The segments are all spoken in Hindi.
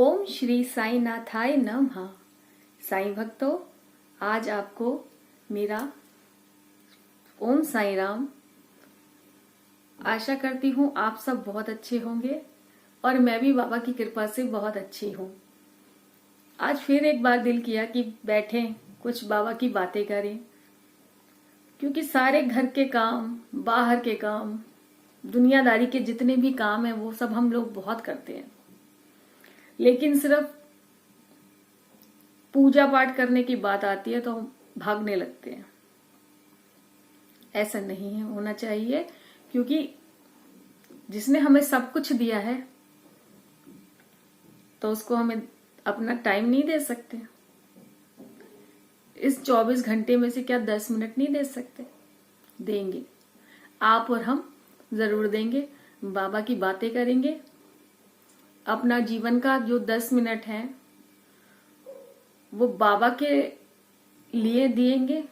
ओम श्री साई नाथाय नमः। साईं भक्तों, आज आपको मेरा ओम साई राम। आशा करती हूँ आप सब बहुत अच्छे होंगे और मैं भी बाबा की कृपा से बहुत अच्छी हूँ। आज फिर एक बार दिल किया कि बैठें, कुछ बाबा की बातें करें, क्योंकि सारे घर के काम, बाहर के काम, दुनियादारी के जितने भी काम हैं वो सब हम लोग बहुत करते हैं, लेकिन सिर्फ पूजा पाठ करने की बात आती है तो हम भागने लगते हैं। ऐसा नहीं है होना चाहिए, क्योंकि जिसने हमें सब कुछ दिया है तो उसको हमें अपना टाइम नहीं दे सकते। इस 24 घंटे में से क्या 10 मिनट नहीं दे सकते? देंगे, आप और हम जरूर देंगे। बाबा की बातें करेंगे, अपना जीवन का जो 10 मिनट है वो बाबा के लिए दिएंगे।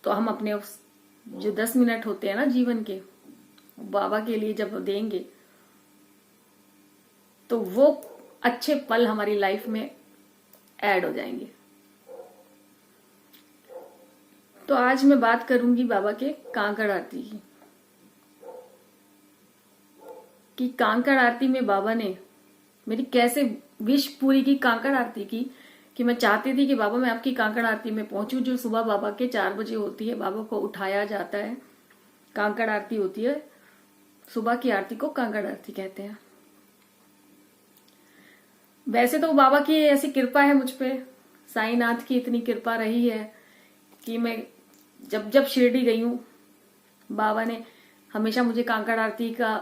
तो हम अपने उस जो 10 मिनट होते हैं ना जीवन के, बाबा के लिए जब देंगे तो वो अच्छे पल हमारी लाइफ में ऐड हो जाएंगे। तो आज मैं बात करूंगी बाबा के कांकड़ आरती की, कि कांकड़ आरती में बाबा ने मेरी कैसे विश पूरी की कांकड़ आरती की, कि मैं चाहती थी कि बाबा मैं आपकी कांकड़ आरती में पहुंचूं, जो सुबह बाबा के 4 बजे होती है। बाबा को उठाया जाता है, कांकड़ आरती होती है। सुबह की आरती को कांकड़ आरती कहते हैं। वैसे तो बाबा की ऐसी कृपा है मुझ पे, साईनाथ की इतनी कृपा रही है कि मैं जब जब शिरडी गई हूं, बाबा ने हमेशा मुझे कांकड़ आरती का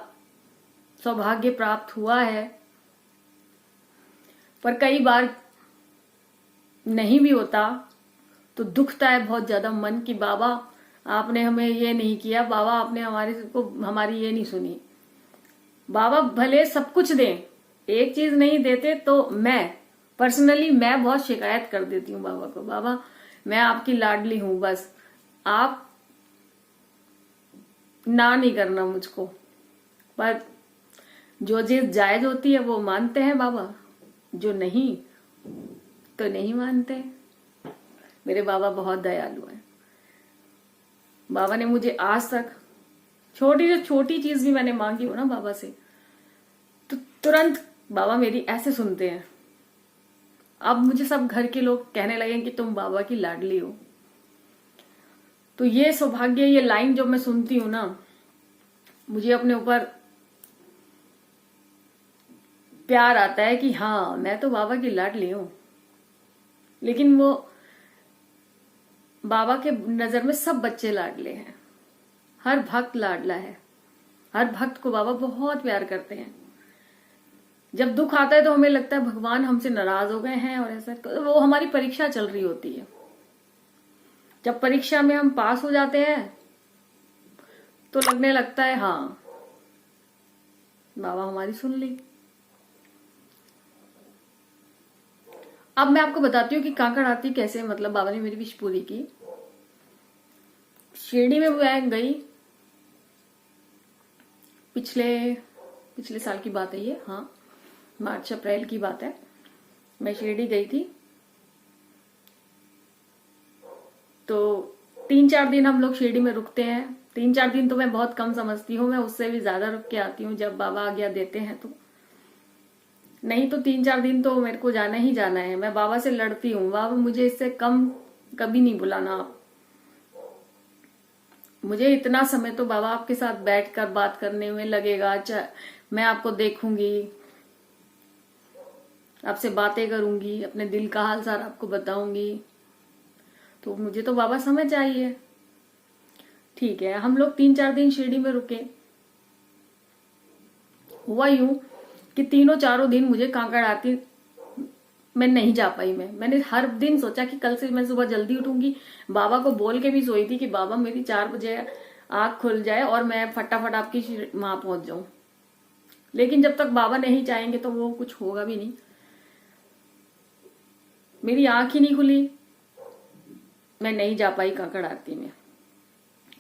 सौभाग्य प्राप्त हुआ है। पर कई बार नहीं भी होता तो दुखता है बहुत ज्यादा मन, कि बाबा आपने हमें ये नहीं किया, बाबा आपने हमारी ये नहीं सुनी। बाबा भले सब कुछ दें, एक चीज नहीं देते तो मैं बहुत शिकायत कर देती हूँ बाबा को। बाबा मैं आपकी लाडली हूं, बस आप ना नहीं करना मुझको। पर जो चीज जायज होती है वो मानते हैं बाबा, जो नहीं तो नहीं मानते। मेरे बाबा बहुत दयालु हैं। बाबा ने मुझे आज तक छोटी से छोटी चीज भी मैंने मांगी हो ना बाबा से, तो तुरंत बाबा मेरी ऐसे सुनते हैं। अब मुझे सब घर के लोग कहने लगे कि तुम बाबा की लाडली हो। तो ये सौभाग्य, ये लाइन जब मैं सुनती हूं ना, मुझे अपने ऊपर प्यार आता है कि हाँ मैं तो बाबा की लाडली हूं। लेकिन वो बाबा के नजर में सब बच्चे लाडले हैं, हर भक्त लाडला है, हर भक्त को बाबा बहुत प्यार करते हैं। जब दुख आता है तो हमें लगता है भगवान हमसे नाराज हो गए हैं, और ऐसा वो हमारी परीक्षा चल रही होती है। जब परीक्षा में हम पास हो जाते हैं तो लगने लगता है हाँ बाबा हमारी सुन ली। अब मैं आपको बताती हूँ कि कांकड़ आरती कैसे, मतलब बाबा ने मेरी विश पूरी की। शिरडी में मैं गई, पिछले साल की बात है ये, हाँ मार्च अप्रैल की बात है। मैं शिरडी गई थी, तो 3-4 दिन हम लोग शिरडी में रुकते हैं। 3-4 दिन तो मैं बहुत कम समझती हूँ, मैं उससे भी ज्यादा रुक के आती हूँ जब बाबा आज्ञा देते हैं। तो नहीं तो 3-4 दिन तो मेरे को जाना ही जाना है। मैं बाबा से लड़ती हूँ, बाबा मुझे इससे कम कभी नहीं बुलाना आप, मुझे इतना समय तो बाबा आपके साथ बैठकर बात करने में लगेगा। मैं आपको देखूंगी, आपसे बातें करूंगी, अपने दिल का हाल सारा आपको बताऊंगी, तो मुझे तो बाबा समय चाहिए। ठीक है, हम लोग 3-4 दिन शिरडी में रुके। हुआ यूं कि 3-4 दिन मुझे कांकड़ आरती मैं नहीं जा पाई। मैंने हर दिन सोचा कि कल से मैं सुबह जल्दी उठूंगी। बाबा को बोल के भी सोई थी कि बाबा मेरी 4 बजे आंख खुल जाए और मैं फटाफट आपकी वहां पहुंच जाऊं। लेकिन जब तक बाबा नहीं चाहेंगे तो वो कुछ होगा भी नहीं। मेरी आंख ही नहीं खुली, मैं नहीं जा पाई कांकड़ आरती में।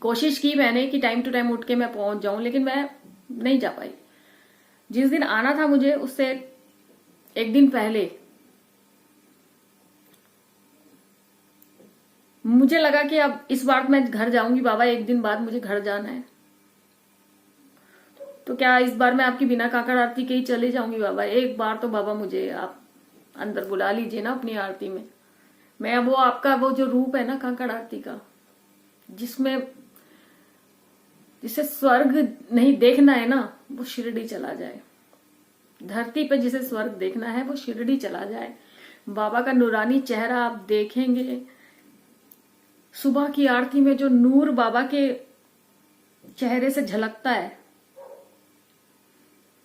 कोशिश की मैंने कि टाइम टू टाइम उठ के मैं पहुंच जाऊं, लेकिन मैं नहीं जा पाई। जिस दिन आना था मुझे उससे एक दिन पहले मुझे लगा कि अब इस बार मैं घर जाऊंगी बाबा, एक दिन बाद मुझे घर जाना है, तो क्या इस बार मैं आपकी बिना काकड़ आरती के ही चले जाऊंगी बाबा, एक बार तो बाबा मुझे आप अंदर बुला लीजिए ना अपनी आरती में। मैं वो आपका वो जो रूप है ना काकड़ आरती का, जिसे स्वर्ग नहीं देखना है ना, वो शिरडी चला जाए। धरती पे जिसे स्वर्ग देखना है वो शिरडी चला जाए। बाबा का नूरानी चेहरा आप देखेंगे, सुबह की आरती में जो नूर बाबा के चेहरे से झलकता है,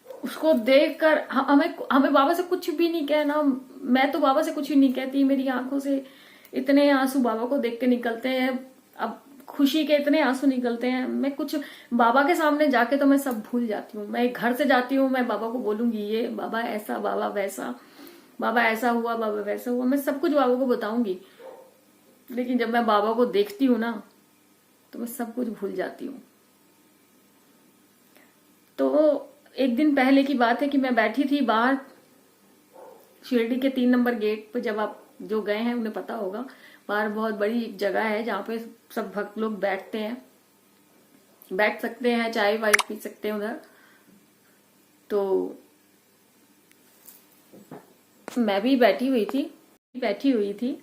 उसको देखकर हमें बाबा से कुछ भी नहीं कहना। मैं तो बाबा से कुछ भी नहीं कहती, मेरी आंखों से इतने आंसू बाबा को देख के निकलते हैं, अब खुशी के इतने आंसू निकलते हैं। मैं कुछ बाबा के सामने जाके तो मैं सब भूल जाती हूँ। मैं घर से जाती हूँ, मैं बाबा को बोलूंगी ये बाबा ऐसा, बाबा वैसा, बाबा ऐसा हुआ, बाबा वैसा हुआ, मैं सब कुछ बाबा को बताऊंगी। लेकिन जब मैं बाबा को देखती हूँ ना, तो मैं सब कुछ भूल जाती हूँ। तो एक दिन पहले की बात है कि मैं बैठी थी बाहर शिरडी के 3 नंबर गेट पर। जब आप जो गए हैं उन्हें पता होगा, बाहर बहुत बड़ी जगह है जहाँ पे सब भक्त लोग बैठते हैं, बैठ सकते हैं, चाय वाय पी सकते हैं उधर। तो मैं भी बैठी हुई थी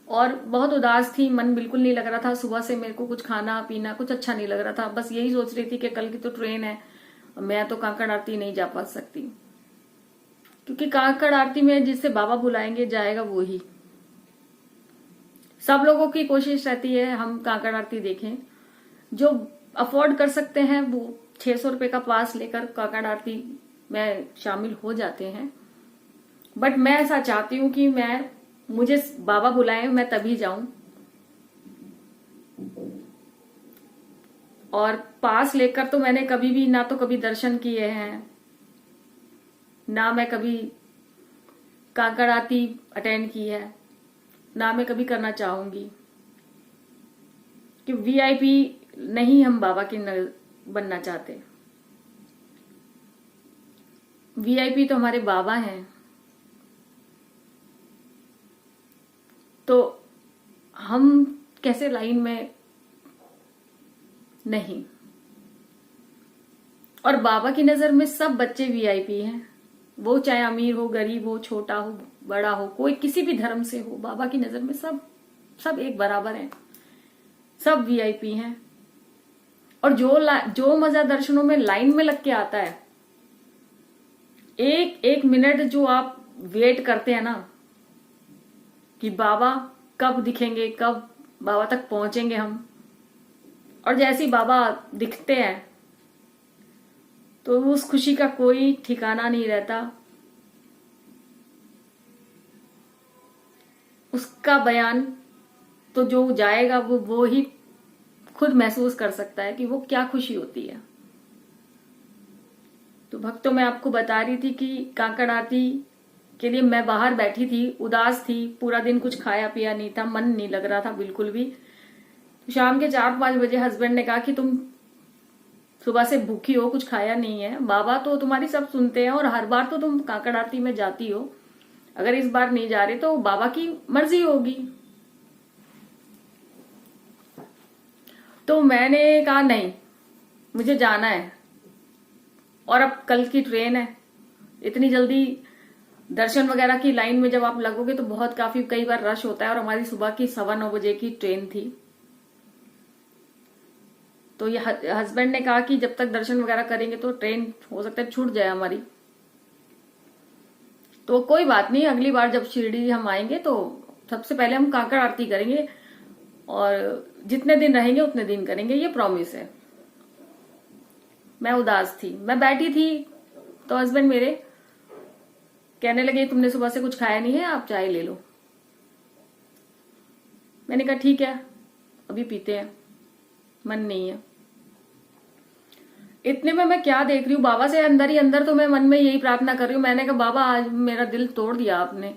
और बहुत उदास थी, मन बिल्कुल नहीं लग रहा था। सुबह से मेरे को कुछ खाना पीना कुछ अच्छा नहीं लग रहा था। बस यही सोच रही थी कि कल की तो ट्रेन है, मैं तो काकड़ आरती नहीं जा पा सकती, क्योंकि काकड़ आरती में जिससे बाबा बुलाएंगे जाएगा वो ही। सब लोगों की कोशिश रहती है हम काकड़ आरती देखें। जो अफोर्ड कर सकते हैं वो 600 रुपए का पास लेकर काकड़ आरती में शामिल हो जाते हैं। बट मैं ऐसा चाहती हूं कि मुझे बाबा बुलाए, मैं तभी जाऊं। और पास लेकर तो मैंने कभी भी ना तो कभी दर्शन किए हैं, ना मैं कभी काकड़ आरती अटेंड की है, ना मैं कभी करना चाहूंगी। कि वीआईपी नहीं हम बाबा के बनना चाहते। वीआईपी तो हमारे बाबा हैं। तो हम कैसे लाइन में नहीं। और बाबा की नजर में सब बच्चे वीआईपी हैं, वो चाहे अमीर हो, गरीब हो, छोटा हो, बड़ा हो, कोई किसी भी धर्म से हो, बाबा की नजर में सब एक बराबर हैं, सब वीआईपी हैं। और जो मजा दर्शनों में लाइन में लग के आता है, एक एक मिनट जो आप वेट करते हैं ना कि बाबा कब दिखेंगे, कब बाबा तक पहुंचेंगे हम, और जैसे ही बाबा दिखते हैं तो उस खुशी का कोई ठिकाना नहीं रहता। उसका बयान तो जो जाएगा वो ही खुद महसूस कर सकता है कि वो क्या खुशी होती है। तो भक्तों, मैं आपको बता रही थी कि काकड़ आरती के लिए मैं बाहर बैठी थी, उदास थी, पूरा दिन कुछ खाया पिया नहीं था, मन नहीं लग रहा था बिल्कुल भी। तो शाम के 4-5 बजे हस्बैंड ने कहा कि तुम सुबह से भूखी हो, कुछ खाया नहीं है, बाबा तो तुम्हारी सब सुनते हैं और हर बार तो तुम काकड़ आरती में जाती हो, अगर इस बार नहीं जा रही तो बाबा की मर्जी होगी। तो मैंने कहा नहीं, मुझे जाना है, और अब कल की ट्रेन है, इतनी जल्दी दर्शन वगैरह की लाइन में जब आप लगोगे तो बहुत काफी कई बार रश होता है। और हमारी सुबह की 9:15 बजे की ट्रेन थी। तो ये हस्बैंड ने कहा कि जब तक दर्शन वगैरह करेंगे तो ट्रेन हो सकता है छूट जाए हमारी। तो कोई बात नहीं, अगली बार जब शिरडी हम आएंगे तो सबसे पहले हम काकड़ आरती करेंगे, और जितने दिन रहेंगे उतने दिन करेंगे, ये प्रॉमिस है। मैं उदास थी, मैं बैठी थी, तो हस्बैंड मेरे कहने लगे तुमने सुबह से कुछ खाया नहीं है, आप चाय ले लो। मैंने कहा ठीक है, अभी पीते हैं, मन नहीं है। इतने में मैं क्या देख रही हूँ, बाबा से अंदर ही अंदर तो मैं मन में यही प्रार्थना कर रही हूँ। मैंने कहा बाबा आज मेरा दिल तोड़ दिया आपने,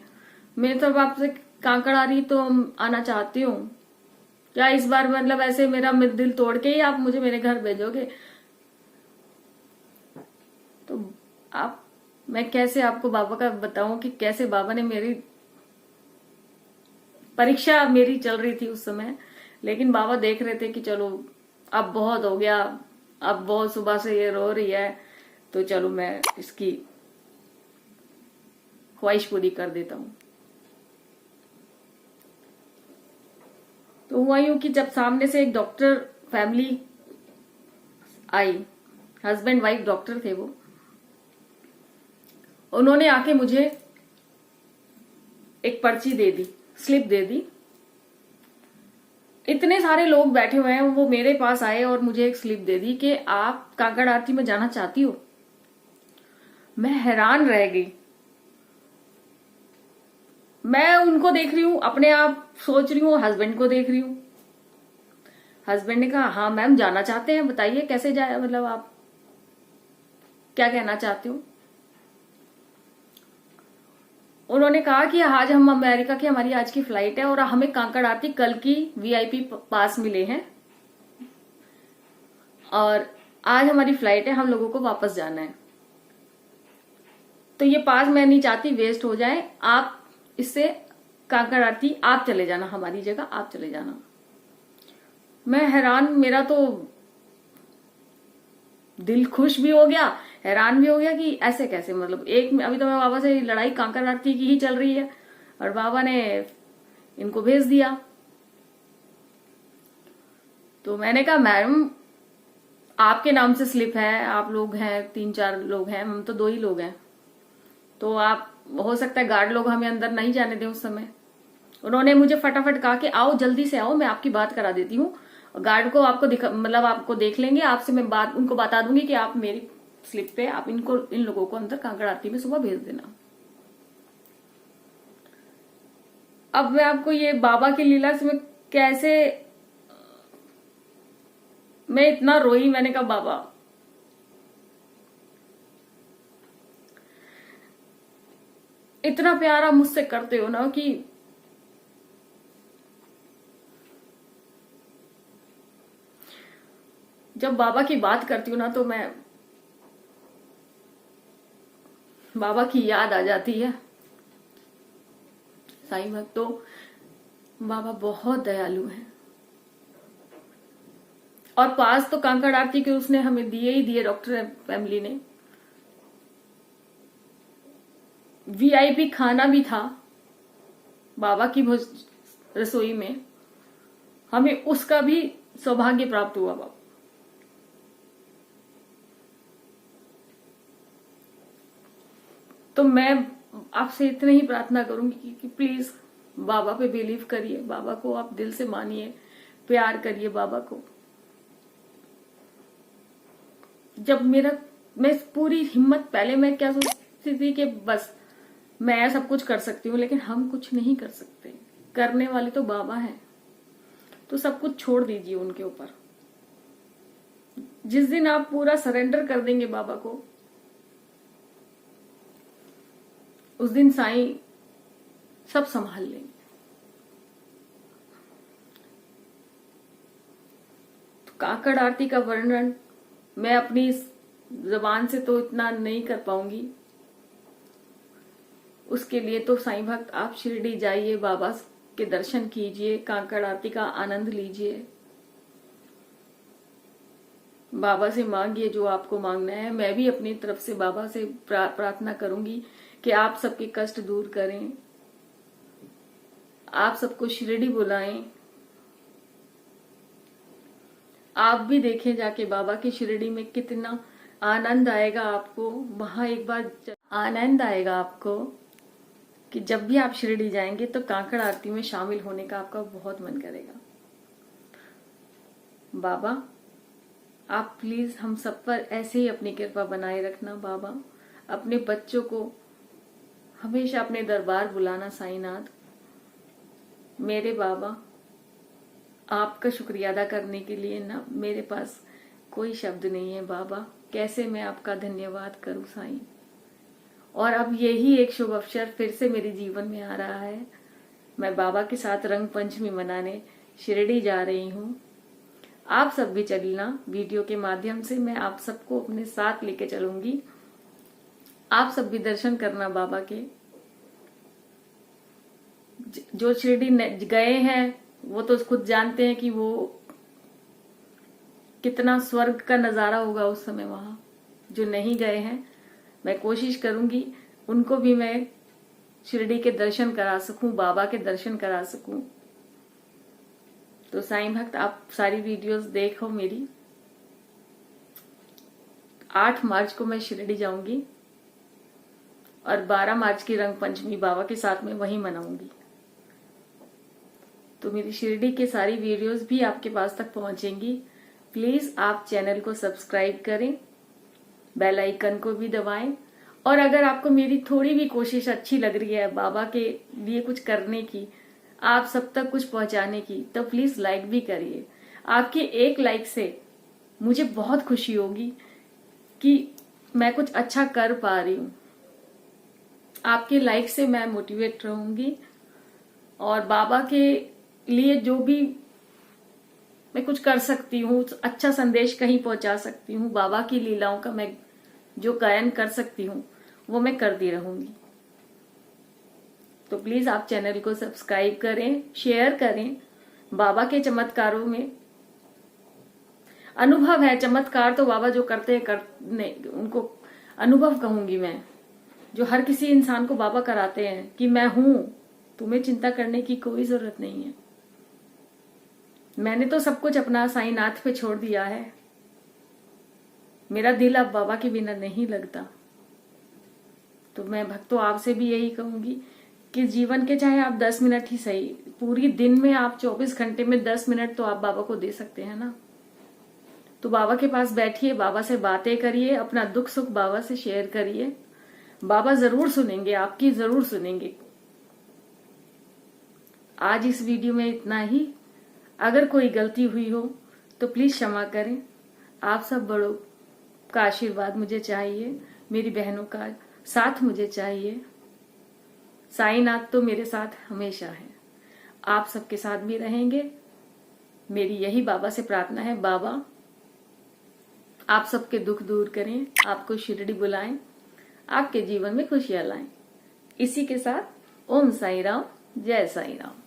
मैं तो आपसे काकड़ आ रही तो आना चाहती हूँ, क्या इस बार मतलब ऐसे मेरा दिल तोड़ के ही आप मुझे मेरे घर भेजोगे? तो मैं कैसे आपको बाबा का बताऊं कि कैसे बाबा ने मेरी परीक्षा मेरी चल रही थी उस समय, लेकिन बाबा देख रहे थे कि चलो अब बहुत हो गया, अब बहुत सुबह से ये रो रही है, तो चलो मैं इसकी ख्वाहिश पूरी कर देता हूं। तो हुआ यूं कि जब सामने से एक doctor family I, husband wife doctor थे वो, उन्होंने आके मुझे एक पर्ची दे दी, स्लिप दे दी। इतने सारे लोग बैठे हुए हैं, वो मेरे पास आए और मुझे एक स्लिप दे दी कि आप काकड़ आरती में जाना चाहती हो। मैं हैरान रह गई। मैं उनको देख रही हूं, अपने आप सोच रही हूं, हस्बैंड को देख रही हूं। हस्बैंड ने कहा हाँ मैम जाना चाहते हैं, बताइए कैसे जाए, मतलब आप क्या कहना चाहते हो। उन्होंने कहा कि आज हम अमेरिका की, हमारी आज की फ्लाइट है और हमें काकड़ आरती कल की वीआईपी पास मिले हैं और आज हमारी फ्लाइट है, हम लोगों को वापस जाना है, तो ये पास मैं नहीं चाहती वेस्ट हो जाए, आप इससे काकड़ आरती आप चले जाना, हमारी जगह आप चले जाना। मैं हैरान, मेरा तो दिल खुश भी हो गया, हैरान भी हो गया कि ऐसे कैसे, मतलब अभी तो मैं बाबा से लड़ाई कांकर आरती की ही चल रही है और बाबा ने इनको भेज दिया। तो मैंने कहा मैडम आपके नाम से स्लिप है, आप लोग हैं 3-4 लोग हैं, हम तो 2 ही लोग हैं, तो आप हो सकता है गार्ड लोग हमें अंदर नहीं जाने दें उस समय। उन्होंने मुझे फटाफट कहा कि आओ जल्दी से आओ, मैं आपकी बात करा देती हूँ, गार्ड को आपको मतलब आपको देख लेंगे, आपसे मैं उनको बता दूंगी कि आप मेरी स्लिप पे आप इन लोगों को अंदर काकड़ आरती में सुबह भेज देना। अब मैं आपको ये बाबा की लीला से मैं इतना रोई। मैंने कहा बाबा इतना प्यार आप मुझसे करते हो ना कि जब बाबा की बात करती हूँ ना तो मैं बाबा की याद आ जाती है। साईं भक्तों, बाबा बहुत दयालु हैं और पास तो काकड़ आरती के उसने हमें दिए ही दिए, डॉक्टर फैमिली ने। वीआईपी खाना भी था बाबा की रसोई में, हमें उसका भी सौभाग्य प्राप्त हुआ। बाबा तो मैं आपसे इतनी ही प्रार्थना करूंगी कि प्लीज बाबा पे बिलीव करिए, बाबा को आप दिल से मानिए, प्यार करिए बाबा को। जब मैं पूरी हिम्मत, पहले मैं क्या सोचती थी कि बस मैं सब कुछ कर सकती हूँ, लेकिन हम कुछ नहीं कर सकते, करने वाले तो बाबा हैं, तो सब कुछ छोड़ दीजिए उनके ऊपर। जिस दिन आप पूरा सरेंडर कर देंगे बाबा को, उस दिन साईं सब संभाल लेंगे। तो काकड़ आरती का वर्णन मैं अपनी जबान से तो इतना नहीं कर पाऊंगी, उसके लिए तो साईं भक्त आप शिरडी जाइए, बाबा के दर्शन कीजिए, काकड़ आरती का आनंद लीजिए, बाबा से मांगिए जो आपको मांगना है। मैं भी अपनी तरफ से बाबा से प्रार्थना करूंगी कि आप सबके कष्ट दूर करें, आप सबको शिरडी बुलाएं। आप भी देखें जाके बाबा की शिरडी में कितना आनंद आएगा आपको। वहां एक बार आनंद आएगा आपको कि जब भी आप शिरडी जाएंगे तो काकड़ आरती में शामिल होने का आपका बहुत मन करेगा। बाबा आप प्लीज हम सब पर ऐसे ही अपनी कृपा बनाए रखना। बाबा अपने बच्चों को हमेशा अपने दरबार बुलाना। साईनाथ मेरे बाबा, आपका शुक्रिया अदा करने के लिए ना मेरे पास कोई शब्द नहीं है। बाबा कैसे मैं आपका धन्यवाद करूं साईं। और अब यही एक शुभ अवसर फिर से मेरे जीवन में आ रहा है। मैं बाबा के साथ रंग पंचमी मनाने शिरडी जा रही हूँ। आप सब भी चलना, वीडियो के माध्यम से मैं आप सबको अपने साथ लेके चलूंगी। आप सब भी दर्शन करना बाबा के। जो शिरडी गए हैं वो तो खुद जानते हैं कि वो कितना स्वर्ग का नजारा होगा उस समय वहां। जो नहीं गए हैं, मैं कोशिश करूंगी उनको भी मैं शिरडी के दर्शन करा सकूं, बाबा के दर्शन करा सकूं। तो साईं भक्त, आप सारी वीडियोस देखो मेरी। 8 मार्च को मैं शिरडी जाऊंगी और 12 मार्च की रंग पंचमी बाबा के साथ में वहीं मनाऊंगी। तो मेरी शिरडी के सारी वीडियोस भी आपके पास तक पहुंचेंगी। प्लीज आप चैनल को सब्सक्राइब करें, बेल आइकन को भी दबाएं, और अगर आपको मेरी थोड़ी भी कोशिश अच्छी लग रही है बाबा के लिए कुछ करने की, आप सब तक कुछ पहुंचाने की, तो प्लीज लाइक भी करिए। आपके एक लाइक से मुझे बहुत खुशी होगी कि मैं कुछ अच्छा कर पा रही हूं। आपके लाइक से मैं मोटिवेट रहूंगी और बाबा के लिए जो भी मैं कुछ कर सकती हूँ, अच्छा संदेश कहीं पहुंचा सकती हूँ, बाबा की लीलाओं का मैं जो गायन कर सकती हूँ वो मैं करती रहूंगी। तो प्लीज आप चैनल को सब्सक्राइब करें, शेयर करें। बाबा के चमत्कारों में अनुभव है। चमत्कार तो बाबा जो करते हैं उनको अनुभव कहूंगी मैं, जो हर किसी इंसान को बाबा कराते हैं कि मैं हूं, तुम्हें चिंता करने की कोई जरूरत नहीं है। मैंने तो सब कुछ अपना साईनाथ पे छोड़ दिया है। मेरा दिल अब बाबा के बिना नहीं लगता। तो मैं भक्तों आपसे भी यही कहूंगी कि जीवन के चाहे आप 10 मिनट ही सही, पूरी दिन में आप 24 घंटे में 10 मिनट तो आप बाबा को दे सकते हैं ना। तो बाबा के पास बैठिए, बाबा से बातें करिए, अपना दुख सुख बाबा से शेयर करिए। बाबा जरूर सुनेंगे, आपकी जरूर सुनेंगे। आज इस वीडियो में इतना ही। अगर कोई गलती हुई हो तो प्लीज क्षमा करें। आप सब बड़ों का आशीर्वाद मुझे चाहिए, मेरी बहनों का साथ मुझे चाहिए। साईनाथ तो मेरे साथ हमेशा है, आप सबके साथ भी रहेंगे। मेरी यही बाबा से प्रार्थना है, बाबा आप सबके दुख दूर करें, आपको शिरडी बुलाएं, आपके जीवन में खुशियां लाएं। इसी के साथ ओम साई राम, जय साई राम।